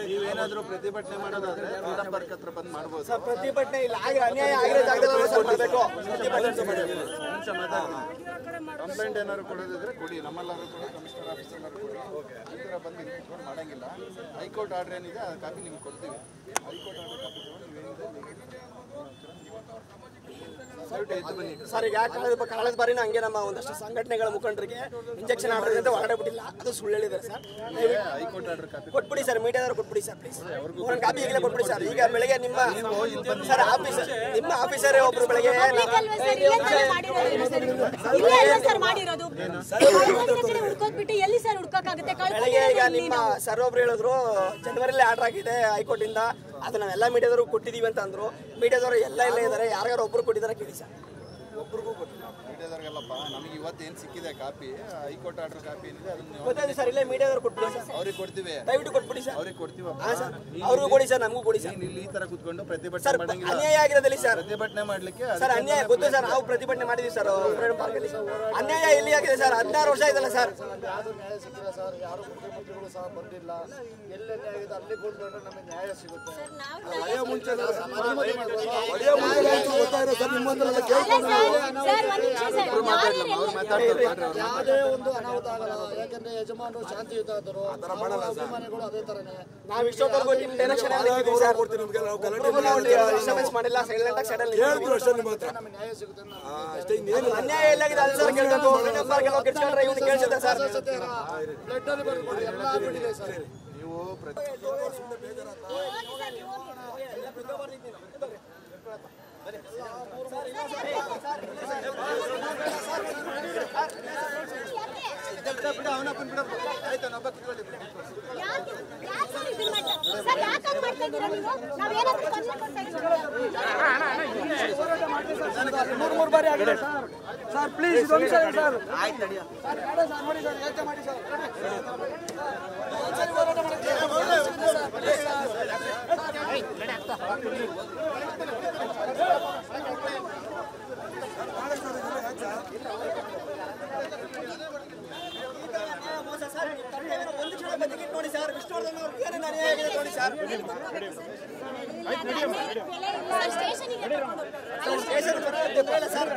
ನೀವೇನಾದರೂ ಪ್ರತಿಭಟನೆ ಮಾಡೋದಾದ್ರೆ ಫ್ರೀಡಂ ಪಾರ್ಕ್ ಹತ್ರ ಬಂದು ಮಾಡ್ಬೋದು ಸರ್. ಪ್ರತಿಭಟನೆ ಇಲ್ಲ ಅನ್ಯಾಯ ಆಗಿರೋ ಜಾಗದಲ್ಲಿ ಸರ್ ಮಾಡಬೇಕು. ಕಂಪ್ಲೇಂಟ್ ಏನಾದ್ರು ಕೊಡೋದಿದ್ರೆ ಕೊಡಿ, ನಮ್ಮಲ್ಲಾದ್ರೂ ಕೊಡಿ, ಕಮಿಷನರ್ ಆಫೀಸಲ್ಲಾದ್ರು ಕೊಡಿ. ಈ ಥರ ಬಂದು ಇಲ್ಲಿ ಮಾಡಂಗಿಲ್ಲ. ಹೈಕೋರ್ಟ್ ಆರ್ಡರ್ ಏನಿದೆ ಆ ಕಾಪಿ ನಿಮ್ಗೆ ಕೊಡ್ತೀವಿ. High court order copy sir. ಈಗ ಕಳೆದ ಬಾರಿನ ಹಂಗೆ ನಮ್ಮ ಒಂದಷ್ಟು ಸಂಘಟನೆಗಳ ಮುಖಂಡರಿಗೆ ಇಂಜೆಕ್ಷನ್ ಆರ್ಡರ್ ಅಂತ ಹೊರಗಡೆ ಬಿಟ್ಟಿಲ್ಲ, ಅದು ಸುಳ್ಳು ಹೇಳಿದ್ದಾರೆ ಸರ್. ಹೈಕೋರ್ಟ್ ಆರ್ಡರ್ ಕಾಪಿ ಕೊಟ್ಬಿಡಿ ಸರ್, ಮೀಡಿಯಾದವ್ರು ಕೊಟ್ಬಿಡಿ ಸರ್ ಪ್ಲೀಸ್. ಒಂದು ಕಾಪಿ ಈಗಲೇ ಕೊಟ್ಬಿಡಿ ಸರ್. ಈಗ ಬೆಳಗ್ಗೆ ನಿಮ್ಮ ಸರ್ ಆಫೀಸರ್, ನಿಮ್ಮ ಆಫೀಸರೇ ಒಬ್ರು ಬೆಳಗ್ಗೆ ಬೆಳಗ್ಗೆ ಈಗ ನಿಮ್ಮ ಸರ್ ಒಬ್ರು ಹೇಳಿದ್ರು ಜನವರಿಲಿ ಆರ್ಡರ್ ಆಗಿದೆ ಹೈಕೋರ್ಟ್ ಇಂದ, ಅದು ನಾವೆಲ್ಲ ಮೀಡಿಯಾದವರು ಕೊಟ್ಟಿದೀವಿ ಅಂತ ಅಂದ್ರು. ಮೀಡಿಯಾದವರು ಎಲ್ಲ ಇದ್ದಾರೆ, ಯಾರ್ಯಾರು ಒಬ್ರು ಕೊಟ್ಟಿದ್ದಾರೆ ಕೇಳಿ ಸರ್. ಒಬ್ರಿಗೂ ಕೊಟ್ಟಿಲ್ಲ ಮೀಡಿಯಾದವ್ರಿಗೆಲ್ಲಪ್ಪ. ನಮಗೆ ಇವತ್ತೇನು ಸಿಕ್ಕಿದೆ ಕಾಪಿ, ಹೈಕೋರ್ಟ್ ಆರ್ಡರ್ ಕಾಪಿ ಏನಿದೆ ಅದನ್ನ ಗೊತ್ತಾಯ್ತು ಸರ್. ಇಲ್ಲೇ ಮೀಡಿಯಾದವ್ರು ಕೊಟ್ಬಿಡಿ ಸರ್. ಅವ್ರಿಗೆ ಕೊಡ್ತೀವಿ, ದಯವಿಟ್ಟು ಕೊಟ್ಬಿಡಿ ಸರ್. ಅವ್ರಿಗೆ ಕೊಡ್ತೀವಿ. ಅವ್ರಿಗೂ ಕೊಡಿ ಸರ್, ನಮಗೂ ಕೊಡಿ ಸರ್. ಇಲ್ಲಿ ಈ ತರ ಕುತ್ಕೊಂಡು ಪ್ರತಿಭಟನೆ ಸರ್ ಮಾಡಂಗಿಲ್ಲ. ಅನ್ಯಾಯ ಆಗಿರೋದಲ್ಲಿ ಸರ್, ಪ್ರತಿಭಟನೆ ಮಾಡ್ಲಿಕ್ಕೆ ಸರ್ ಅನ್ಯಾಯ ಗೊತ್ತು ಸರ್. ನಾವು ಪ್ರತಿಭಟನೆ ಮಾಡಿದ್ವಿ ಸರ್ ಫ್ರೀಡಂ ಪಾರ್ಕ್ ಅಲ್ಲಿ. ಅನ್ಯಾಯ ಎಲ್ಲಿ ಆಗಿದೆ ಸರ್? 16 ವರ್ಷ ಇದಲ್ಲ ಸರ್. ಯಾರು ನ್ಯಾಯ ಸಿಕ್ಕಿಲ್ಲ ಸರ್. ಯಾರು ಮುಖ್ಯಮಂತ್ರಿಗಳು ಸಹ ಬಂದಿಲ್ಲ. ಎಲ್ಲೆಲ್ಲಿ ಆಗಿದೆ ಅಲ್ಲಿ ಕೂತ್ಕೊಂಡ್ರೆ ನಮಗೆ ನ್ಯಾಯ ಸಿಗುತ್ತೆ. ಯಾವುದೇ ಒಂದು ಅನಾಹುತ ಆಗಲ್ಲ, ಯಾಕಂದ್ರೆ ಯಜಮಾನರು ಶಾಂತಿಯುತ ಆದರು, ಅಭಿಮಾನಿಗಳು ಅದೇ ತರನೇ. ನಾವು ಇಷ್ಟೊತ್ತವರೆಗೂ ನಿಮ್ಮ ಡೈರೆಕ್ಷನ್ ಮಾಡಿಲ್ಲ, ಸೈಲೆಂಟ್ ಆಗಿ ಸೈಡಲ್ಲಿ ನಮಗೆ ನ್ಯಾಯ ಸಿಗುತ್ತೆ. ಅನ್ಯಾಯ ಎಲ್ಲಾಗಿದೆ ಅಲ್ಲಿ ಸರ್ ಕೇಳ್ಕೊಂಡು ಫ್ರೀಡಂ ಪಾರ್ಕ್ ಎಲ್ಲ ಕೆಡ್ಸ್ಕೊಂಡ್ರೆ ಇವ್ನು ಕೇಳಿಸುತ್ತೆ ಸರ್. ಬ್ಲಡ್ ಅಲ್ಲಿ ಬರ್ಬೋದು, ಎಲ್ಲ ಆಗ್ಬಿಟ್ಟಿದೆ ಸರ್. ನೀವು ಮೂರು ಬಾರಿ ಆಗಿದೆ ಸರ್. ಪ್ಲೀಸ್ ಇದೊಂದು ಸರ್ ಸರ್ ಆಯ್ತು ಮಾಡಿ ಸರ್, ಯೋಚನೆ ಮಾಡಿ ಸರ್. ಒಂದು ಕ್ಷಣ ಬದಿಗಿಟ್ಟು ನೋಡಿ ಸರ್. ವಿಷ್ಣುವರ್ಧನ್ ಅವ್ರಿಗೆ ಏನೇನು ಅನ್ಯಾಯ ಆಗಿದೆ ನೋಡಿ ಸರ್. ಸ್ಟೇಷನ್ ಬರೋಲ್ಲ ಸರ್.